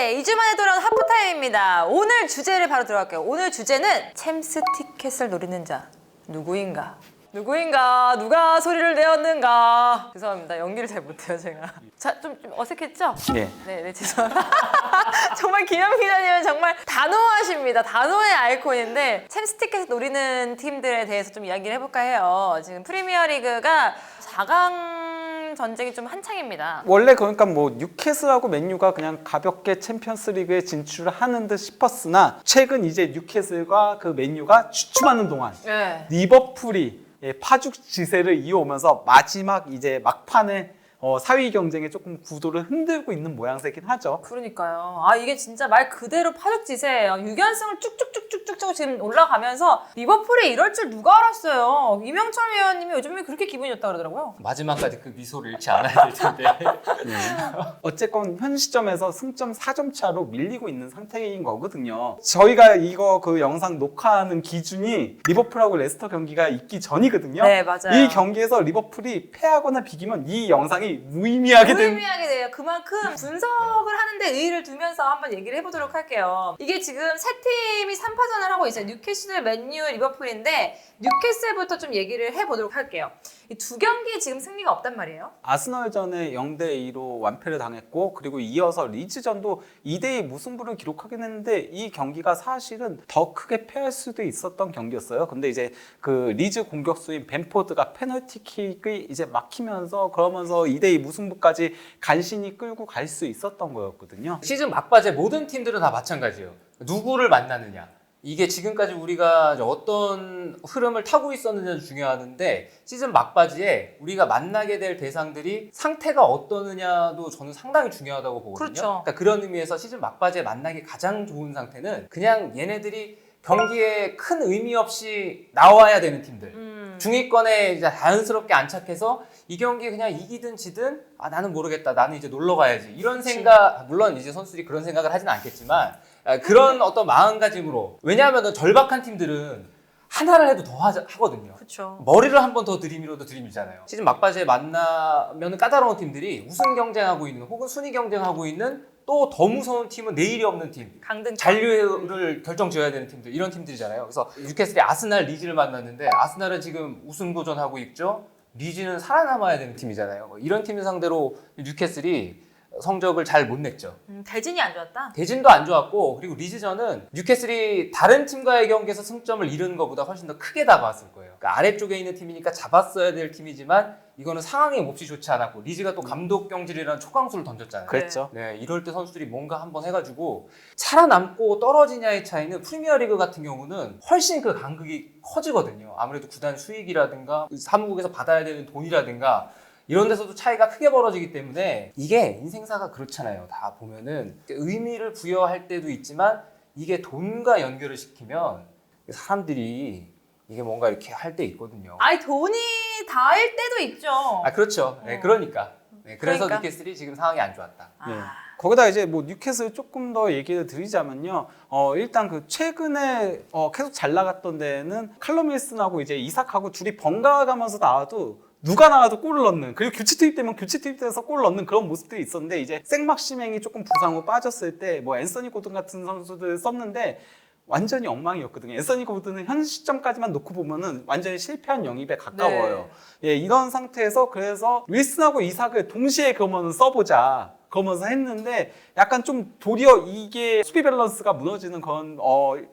네, 2주 만에 돌아온 하프타임입니다. 오늘 주제를 바로 들어갈게요. 오늘 주제는 챔스 티켓을 노리는 자 누구인가? 누구인가? 누가 소리를 내었는가? 죄송합니다. 연기를 잘 못해요, 제가. 자, 좀 어색했죠? 네. 네, 죄송합니다. 정말 김현 기자님은 정말 단호하십니다. 단호의 아이콘인데 챔스 티켓을 노리는 팀들에 대해서 좀 이야기를 해볼까 해요. 지금 프리미어리그가 4강 전쟁이 좀 한창입니다. 원래 그러니까 뭐 뉴캐슬하고 맨유가 그냥 가볍게 챔피언스리그에 진출을 하는 듯 싶었으나 최근 이제 뉴캐슬과 그 맨유가 주춤하는 동안 네. 리버풀이 파죽지세를 이어오면서 마지막 이제 막판에 4위 경쟁에 조금 구도를 흔들고 있는 모양새긴 하죠. 그러니까요. 아, 이게 진짜 말 그대로 파죽지세예요. 6연승을 쭉쭉쭉쭉쭉 지금 올라가면서 리버풀이 이럴 줄 누가 알았어요. 이명철 위원님이 요즘에 그렇게 기분이 좋다 그러더라고요. 마지막까지 그 미소를 잃지 않아야 될 텐데. 어쨌건 현 시점에서 승점 4점 차로 밀리고 있는 상태인 거거든요. 저희가 이거 그 영상 녹화하는 기준이 리버풀하고 레스터 경기가 있기 전이거든요. 네, 맞아요. 이 경기에서 리버풀이 패하거나 비기면 이 영상이 무의미하게 된 무의미하게 돼요. 그만큼 분석을 하는데 의의를 두면서 한번 얘기를 해보도록 할게요. 이게 지금 세 팀이 3파전을 하고 있어요. 뉴캐슬, 맨유, 리버풀인데 뉴캐슬부터 좀 얘기를 해보도록 할게요. 이 두 경기 지금 승리가 없단 말이에요. 아스널전에 0대2로 완패를 당했고 그리고 이어서 리즈전도 2대2 무승부를 기록하긴 했는데 이 경기가 사실은 더 크게 패할 수도 있었던 경기였어요. 근데 이제 그 리즈 공격수인 벤포드가 페널티킥이 이제 막히면서 그러면서 2대2 무승부까지 간신히 끌고 갈 수 있었던 거였거든요. 시즌 막바지에 모든 팀들은 다 마찬가지예요. 누구를 만나느냐. 이게 지금까지 우리가 어떤 흐름을 타고 있었느냐도 중요하는데 시즌 막바지에 우리가 만나게 될 대상들이 상태가 어떠느냐도 저는 상당히 중요하다고 보거든요. 그렇죠. 그러니까 그런 의미에서 시즌 막바지에 만나기 가장 좋은 상태는 그냥 얘네들이 경기에 큰 의미 없이 나와야 되는 팀들. 중위권에 이제 자연스럽게 안착해서 이 경기 그냥 이기든 지든 나는 모르겠다. 나는 이제 놀러 가야지. 이런 생각, 물론 이제 선수들이 그런 생각을 하지는 않겠지만 그런 어떤 마음가짐으로. 왜냐하면 절박한 팀들은 하나를 해도 더 하거든요. 그렇죠. 머리를 한 번 더 들이밀어도 들이밀잖아요. 시즌 막바지에 만나면 까다로운 팀들이 우승 경쟁하고 있는 혹은 순위 경쟁하고 있는 또 더 무서운 팀은 내일이 없는 팀. 강등 잔류를 결정지어야 되는 팀들, 이런 팀들이잖아요. 그래서 뉴캐슬이 아스날, 리즈를 만났는데 아스날은 지금 우승 도전하고 있죠. 리즈는 살아남아야 되는 팀이잖아요. 이런 팀을 상대로 뉴캐슬이 성적을 잘 못 냈죠. 대진이 안 좋았다. 대진도 안 좋았고 그리고 리즈전은 뉴캐슬이 다른 팀과의 경기에서 승점을 잃은 것보다 훨씬 더 크게 다가왔을 거예요. 그러니까 아래쪽에 있는 팀이니까 잡았어야 될 팀이지만 이거는 상황이 몹시 좋지 않았고 리즈가 또 감독 경질이라는 초강수를 던졌잖아요. 그랬죠. 네, 이럴 때 선수들이 뭔가 한번 해가지고 살아남고 떨어지냐의 차이는 프리미어리그 같은 경우는 훨씬 그 간극이 커지거든요. 아무래도 구단 수익이라든가 사무국에서 받아야 되는 돈이라든가 이런 데서도 차이가 크게 벌어지기 때문에 이게 인생사가 그렇잖아요. 다 보면은 의미를 부여할 때도 있지만 이게 돈과 연결을 시키면 사람들이 이게 뭔가 이렇게 할 때 있거든요. 아니, 돈이 닿을 때도 있죠. 그렇죠. 네, 그러니까. 네, 그래서 그러니까. 뉴캐슬이 지금 상황이 안 좋았다. 네. 거기다 이제 뭐 뉴캐슬 조금 더 얘기를 드리자면요. 일단 그 최근에 계속 잘 나갔던 데는 칼럼 윌슨하고 이제 이삭하고 둘이 번갈아 가면서 나와도 누가 나와도 골을 넣는, 그리고 교체 투입되면 교체 투입돼서 골을 넣는 그런 모습들이 있었는데 이제 생막시맹이 조금 부상 후 빠졌을 때 뭐 앤서니 고든 같은 선수들 썼는데 완전히 엉망이었거든요. 앤서니 고든은 현 시점까지만 놓고 보면은 완전히 실패한 영입에 가까워요. 예, 이런 상태에서 그래서 윌슨하고 이삭을 동시에 그러면 써보자. 그러면서 했는데 약간 좀 도리어 이게 수비 밸런스가 무너지는 그런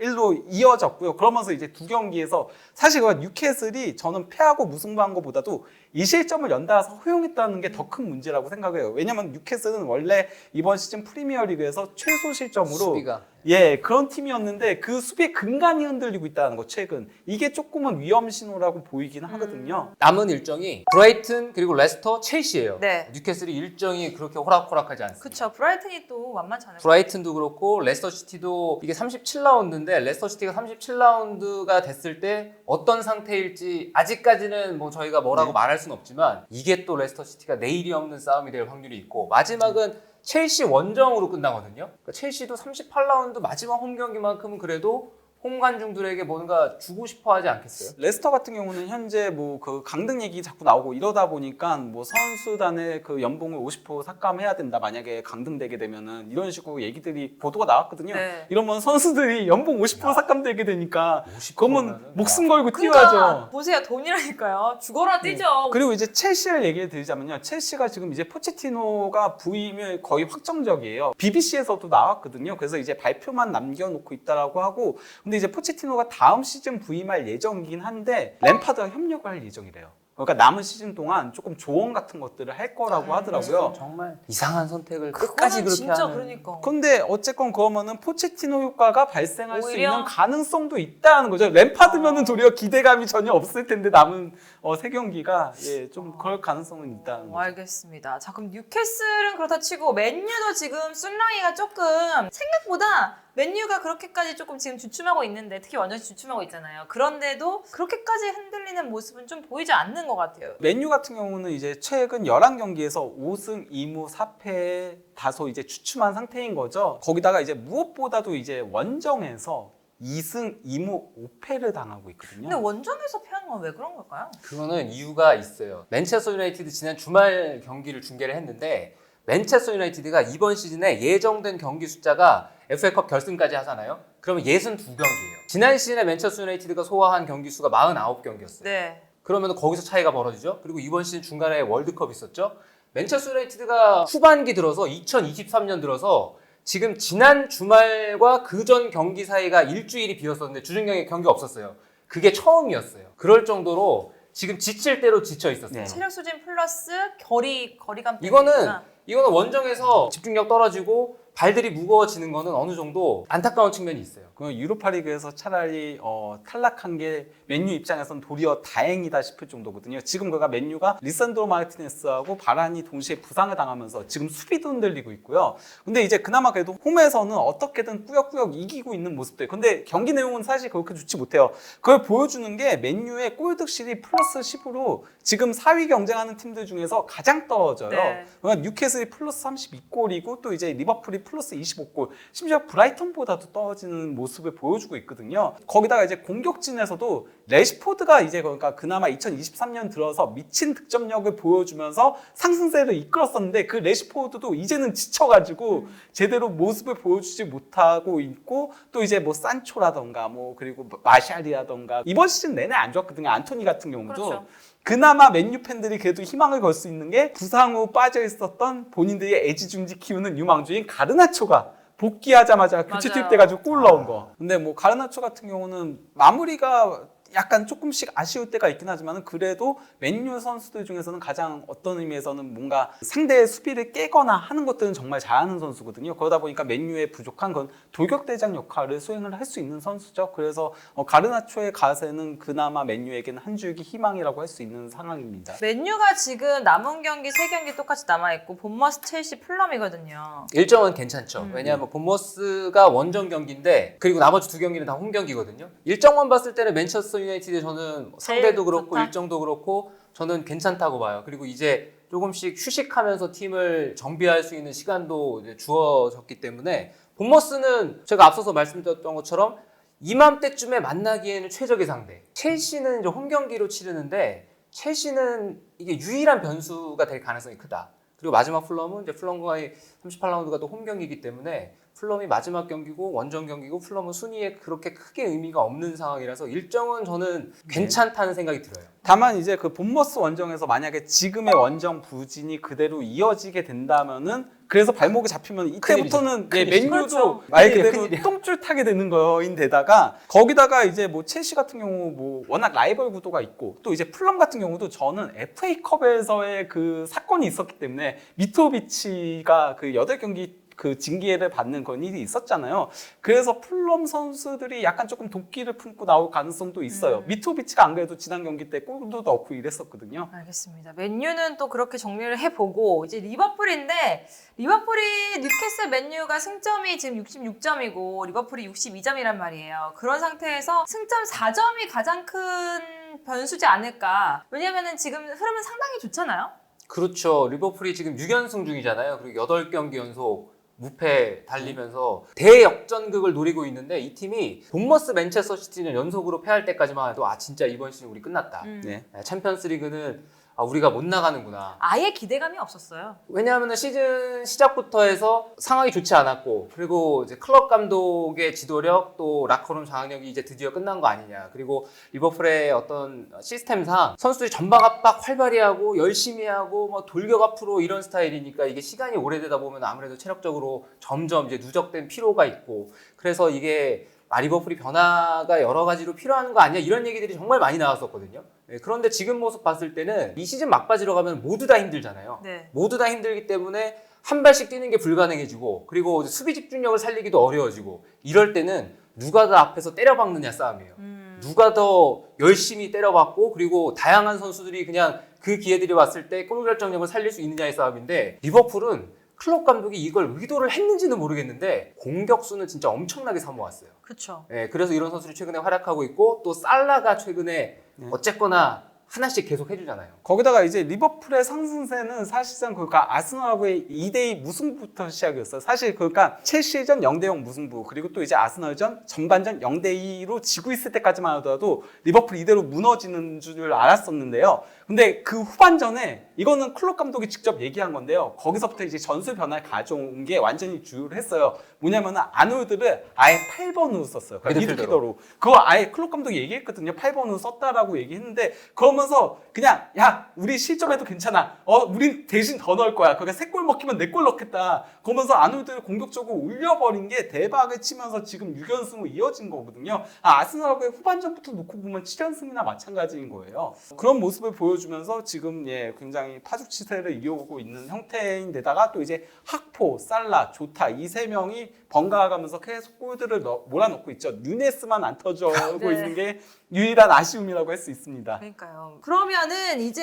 일로 이어졌고요. 그러면서 이제 두 경기에서 사실 그 뉴캐슬이 저는 패하고 무승부한 것보다도 이 실점을 연달아서 허용했다는 게 더 큰 문제라고 생각해요. 왜냐면 뉴캐슬은 원래 이번 시즌 프리미어리그에서 최소 실점으로 수비가. 예, 그런 팀이었는데 그 수비의 근간이 흔들리고 있다는 거 최근. 이게 조금은 위험 신호라고 보이긴 하거든요. 남은 일정이 브라이튼 그리고 레스터, 첼시예요. 네. 뉴캐슬이 일정이 그렇게 호락호락하지 않습니다. 그쵸. 브라이튼이 또 만만치 않을 브라이튼도 그렇고 레스터 시티도 이게 37라운드인데 레스터 시티가 37라운드가 됐을 때 어떤 상태일지 아직까지는 뭐 저희가 뭐라고 말할 수는 없지만 이게 또 레스터 시티가 내일이 없는 싸움이 될 확률이 있고 마지막은 첼시 원정으로 끝나거든요. 그러니까 첼시도 38라운드 마지막 홈 경기만큼은 그래도 홈 관중들에게 뭔가 주고 싶어 하지 않겠어요? 레스터 같은 경우는 현재 뭐 그 강등 얘기 자꾸 나오고 이러다 보니까 뭐 선수단의 그 연봉을 50% 삭감해야 된다. 만약에 강등되게 되면은 이런 식으로 얘기들이 보도가 나왔거든요. 네. 이러면 선수들이 연봉 50% 삭감되게 되니까 50% 그러면 면은 목숨 걸고 그러니까 뛰어야죠. 보세요, 돈이라니까요. 죽어라 뛰죠. 그리고 이제 첼시를 얘기해 드리자면요. 첼시가 지금 이제 포체티노가 부임이 거의 확정적이에요. BBC에서도 나왔거든요. 그래서 이제 발표만 남겨놓고 있다라고 하고, 근데 이제 포체티노가 다음 시즌 부임할 예정이긴 한데 램파드와 협력을 할 예정이래요. 그러니까 남은 시즌 동안 조금 조언 같은 것들을 할 거라고 하더라고요. 정말 이상한 선택을 그거는 끝까지 그렇게 진짜 하는. 그러니까. 근데 어쨌건 그러면은 포체티노 효과가 발생할 수 오히려? 있는 가능성도 있다는 거죠. 램파드면은 도리어 기대감이 전혀 없을 텐데 남은 세 경기가 좀 그럴 가능성은 있다는 거죠. 알겠습니다. 자, 그럼 뉴캐슬은 그렇다 치고 맨유도 지금 순랑이가 조금 생각보다 맨유가 그렇게까지 조금 지금 주춤하고 있는데, 특히 완전히 주춤하고 있잖아요. 그런데도 그렇게까지 흔들리는 모습은 좀 보이지 않는 것 같아요. 맨유 같은 경우는 이제 최근 11경기에서 5승 2무 4패 다소 이제 주춤한 상태인 거죠. 거기다가 이제 무엇보다도 이제 원정에서 2승 2무 5패를 당하고 있거든요. 근데 원정에서 패하는 건 왜 그런 걸까요? 그거는 이유가 있어요. 맨체스터 유나이티드 지난 주말 경기를 중계를 했는데 맨체스터 유나이티드가 이번 시즌에 예정된 경기 숫자가 FA컵 결승까지 하잖아요. 그러면 62경기예요. 지난 시즌에 맨체스터 유나이티드가 소화한 경기 수가 49경기였어요. 네. 그러면 거기서 차이가 벌어지죠. 그리고 이번 시즌 중간에 월드컵 있었죠. 맨체스터 유나이티드가 후반기 들어서 2023년 들어서 지금 지난 주말과 그전 경기 사이가 일주일이 비었었는데 주중경기 경기가 없었어요. 그게 처음이었어요. 그럴 정도로 지금 지칠 대로 지쳐 있었어요. 네. 체력 수준 플러스 거리감 때문에. 이거는 원정에서 집중력 떨어지고 발들이 무거워지는 거는 어느 정도 안타까운 측면이 있어요. 그 유로파리그에서 차라리 탈락한 게 맨유 입장에서는 도리어 다행이다 싶을 정도거든요. 지금 그가 맨유가 리산드로 마르티네스하고 바란이 동시에 부상을 당하면서 지금 수비도 흔들리고 있고요. 근데 이제 그나마 그래도 홈에서는 어떻게든 꾸역꾸역 이기고 있는 모습들. 근데 경기 내용은 사실 그렇게 좋지 못해요. 그걸 보여주는 게 맨유의 골득실이 플러스 10으로 지금 4위 경쟁하는 팀들 중에서 가장 떨어져요. 네. 그러니까 뉴캐슬이 플러스 32골이고 또 이제 리버풀이 플러스 25골, 심지어 브라이턴보다도 떨어지는 모습을 보여주고 있거든요. 거기다가 이제 공격진에서도 레시포드가 이제 그러니까 그나마 2023년 들어서 미친 득점력을 보여주면서 상승세를 이끌었었는데 그 레시포드도 이제는 지쳐가지고 제대로 모습을 보여주지 못하고 있고, 또 이제 뭐 산초라던가 뭐 그리고 마샬이라던가 이번 시즌 내내 안 좋았거든요. 안토니 같은 경우도. 그렇죠. 그나마 맨유 팬들이 그래도 희망을 걸 수 있는 게 부상 후 빠져 있었던 본인들이 애지중지 키우는 유망주인 가르나초가 복귀하자마자 교체 맞아요. 투입돼가지고 골 넣은 거. 근데 뭐 가르나초 같은 경우는 마무리가 약간 조금씩 아쉬울 때가 있긴 하지만 그래도 맨유 선수들 중에서는 가장 어떤 의미에서는 뭔가 상대의 수비를 깨거나 하는 것들은 정말 잘하는 선수거든요. 그러다 보니까 맨유의 부족한 건 돌격대장 역할을 수행을 할 수 있는 선수죠. 그래서 가르나초의 가세는 그나마 맨유에게는 한 줄기 희망이라고 할 수 있는 상황입니다. 맨유가 지금 남은 경기 3경기 똑같이 남아있고 본머스, 첼시, 풀럼이거든요. 일정은 괜찮죠. 왜냐하면 본머스가 원정 경기인데 그리고 나머지 두 경기는 다 홈 경기거든요. 일정만 봤을 때는 맨체스터 유나이티드 저는 상대도 그렇고 좋다. 일정도 그렇고 저는 괜찮다고 봐요. 그리고 이제 조금씩 휴식하면서 팀을 정비할 수 있는 시간도 이제 주어졌기 때문에 본머스는 제가 앞서서 말씀드렸던 것처럼 이맘때쯤에 만나기에는 최적의 상대. 첼시는 이제 홈 경기로 치르는데 첼시는 이게 유일한 변수가 될 가능성이 크다. 그리고 마지막 풀럼은 이제 풀럼과의 38라운드가 또 홈 경기이기 때문에 풀럼이 마지막 경기고 원정 경기고 풀럼은 순위에 그렇게 크게 의미가 없는 상황이라서 일정은 저는 괜찮다는 생각이 들어요. 다만 이제 그 본머스 원정에서 만약에 지금의 원정 부진이 그대로 이어지게 된다면은 그래서 발목이 잡히면 이때부터는 맨유도 그렇죠. 말 큰일이야, 그대로 큰일이야. 똥줄 타게 되는 거인데다가 거기다가 이제 뭐 첼시 같은 경우 뭐 워낙 라이벌 구도가 있고 또 이제 풀럼 같은 경우도 저는 FA컵에서의 그 사건이 있었기 때문에 미토비치가 그 8경기 그 징계를 받는 그런 일이 있었잖아요. 그래서 풀럼 선수들이 약간 조금 도끼를 품고 나올 가능성도 있어요. 미토비치가 안 그래도 지난 경기 때 골도 넣고 이랬었거든요. 알겠습니다. 맨유는 또 그렇게 정리를 해보고 이제 리버풀인데 리버풀이 뉴캐슬 맨유가 승점이 지금 66점이고 리버풀이 62점이란 말이에요. 그런 상태에서 승점 4점이 가장 큰 변수지 않을까. 왜냐면은 지금 흐름은 상당히 좋잖아요. 그렇죠. 리버풀이 지금 6연승 중이잖아요. 그리고 8경기 연속 무패 달리면서 대역전극을 노리고 있는데 이 팀이 본머스 맨체스터 시티는 연속으로 패할 때까지만 해도 아 진짜 이번 시즌 우리 끝났다. 네. 챔피언스리그는 아, 우리가 못 나가는구나. 아예 기대감이 없었어요. 왜냐하면 시즌 시작부터 해서 상황이 좋지 않았고 그리고 이제 클럽 감독의 지도력 또 라커룸 장악력이 이제 드디어 끝난 거 아니냐. 그리고 리버풀의 어떤 시스템상 선수들이 전방 압박 활발히 하고 열심히 하고 뭐 돌격 앞으로 이런 스타일이니까 이게 시간이 오래되다 보면 아무래도 체력적으로 점점 이제 누적된 피로가 있고 그래서 이게 리버풀이 변화가 여러 가지로 필요한 거 아니야 이런 얘기들이 정말 많이 나왔었거든요. 네, 그런데 지금 모습 봤을 때는 이 시즌 막바지로 가면 모두 다 힘들잖아요. 네. 모두 다 힘들기 때문에 한 발씩 뛰는 게 불가능해지고 그리고 수비 집중력을 살리기도 어려워지고 이럴 때는 누가 더 앞에서 때려박느냐 싸움이에요. 누가 더 열심히 때려박고 그리고 다양한 선수들이 그냥 그 기회들이 왔을 때 골 결정력을 살릴 수 있느냐의 싸움인데 리버풀은 클럽 감독이 이걸 의도를 했는지는 모르겠는데 공격수는 진짜 엄청나게 사모았어요. 그렇죠. 네, 그래서 이런 선수들이 최근에 활약하고 있고 또 살라가 최근에 어쨌거나 하나씩 계속 해주잖아요. 거기다가 이제 리버풀의 상승세는 사실상 그러니까 아스널하고의 2대2 무승부부터 시작이었어요. 사실 그러니까 첼시전 0대0 무승부 그리고 또 이제 아스널전 전반전 0대2로 지고 있을 때까지만 하더라도 리버풀 이대로 무너지는 줄 알았었는데요. 근데 그 후반전에 이거는 클롭 감독이 직접 얘기한 건데요. 거기서부터 이제 전술 변화를 가져온 게 완전히 주요를 했어요. 뭐냐면은 아놀드를 아예 8번으로 썼어요. 그러니까 미드필더로. 그거 아예 클롭 감독이 얘기했거든요. 8번으로 썼다라고 얘기했는데 그러면서 그냥 야 우리 실점해도 괜찮아. 우린 대신 더 넣을 거야. 그러니까 3골 먹히면 4골 넣겠다. 그러면서 아놀드를 공격적으로 올려버린 게 대박을 치면서 지금 6연승으로 이어진 거거든요. 아스널하고의 후반전부터 놓고 보면 7연승이나 마찬가지인 거예요. 그런 모습을 보여주면서 지금 굉장히 파죽지세를 이어오고 있는 형태인데다가 또 이제 학포, 살라, 조타 이 세 명이 번갈아가면서 계속 골들을 몰아넣고 있죠. 누네스만 안 터져고 네. 있는 게 유일한 아쉬움이라고 할 수 있습니다. 그러니까요. 그러면은 이제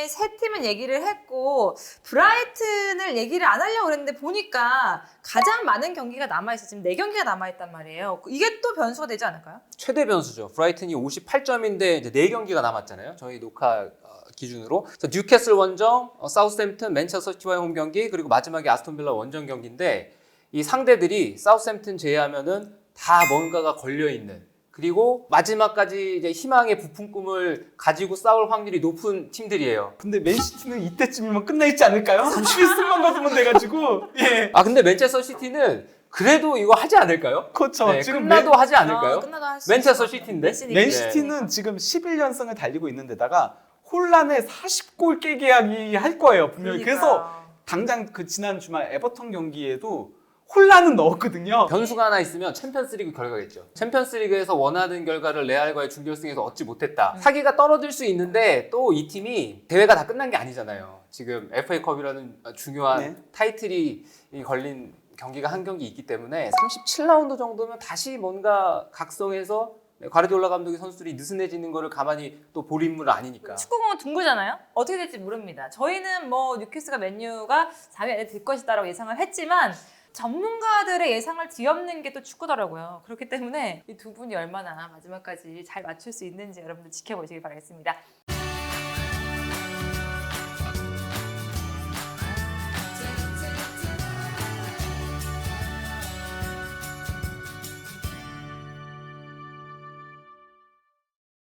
세 팀은 얘기를 했고 브라이튼을 얘기를 안 하려고 그랬는데 보니까 가장 많은 경기가 남아있어요. 지금 4경기가 남아있단 말이에요. 이게 또 변수가 되지 않을까요? 최대 변수죠. 브라이튼이 58점인데 이제 4경기가 남았잖아요. 저희 녹화 기준으로. 그래서 뉴캐슬 원정, 사우스햄튼, 맨체스터 시티와의 홈 경기, 그리고 마지막에 아스톤 빌라 원정 경기인데 이 상대들이 사우스햄튼 제외하면은 다 뭔가가 걸려 있는. 그리고 마지막까지 이제 희망의 부푼 꿈을 가지고 싸울 확률이 높은 팀들이에요. 근데 맨시티는 이때쯤이면 끝나 있지 않을까요? 31승만 거두면 돼가지고 예. 근데 맨체스터 시티는 그래도 이거 하지 않을까요? 그렇죠. 네, 지금 끝나도 하지 않을까요? 끝나도 할수 맨체스터 있을 것 시티인데? 같아요. 맨시티는 지금 11연승을 달리고 있는데다가 혼란의 40골 깨기 하기 할 거예요 분명히. 그래서 당장 그 지난 주말 에버턴 경기에도 혼란은 넣었거든요. 변수가 하나 있으면 챔피언스리그 결과겠죠. 챔피언스리그에서 원하는 결과를 레알과의 준결승에서 얻지 못했다. 사기가 떨어질 수 있는데 또 이 팀이 대회가 다 끝난 게 아니잖아요. 지금 FA컵이라는 중요한 타이틀이 걸린 경기가 한 경기 있기 때문에 37라운드 정도면 다시 뭔가 각성해서 과르디올라 감독의 선수들이 느슨해지는 거를 가만히 또 볼 인물은 아니니까. 축구공은 둥글잖아요. 어떻게 될지 모릅니다. 저희는 뭐 뉴캐슬과 맨유가 4위 안에 들 것이다라고 예상을 했지만 전문가들의 예상을 뒤엎는 게 또 축구더라고요. 그렇기 때문에 이 두 분이 얼마나 마지막까지 잘 맞출 수 있는지 여러분들 지켜보시길 바라겠습니다.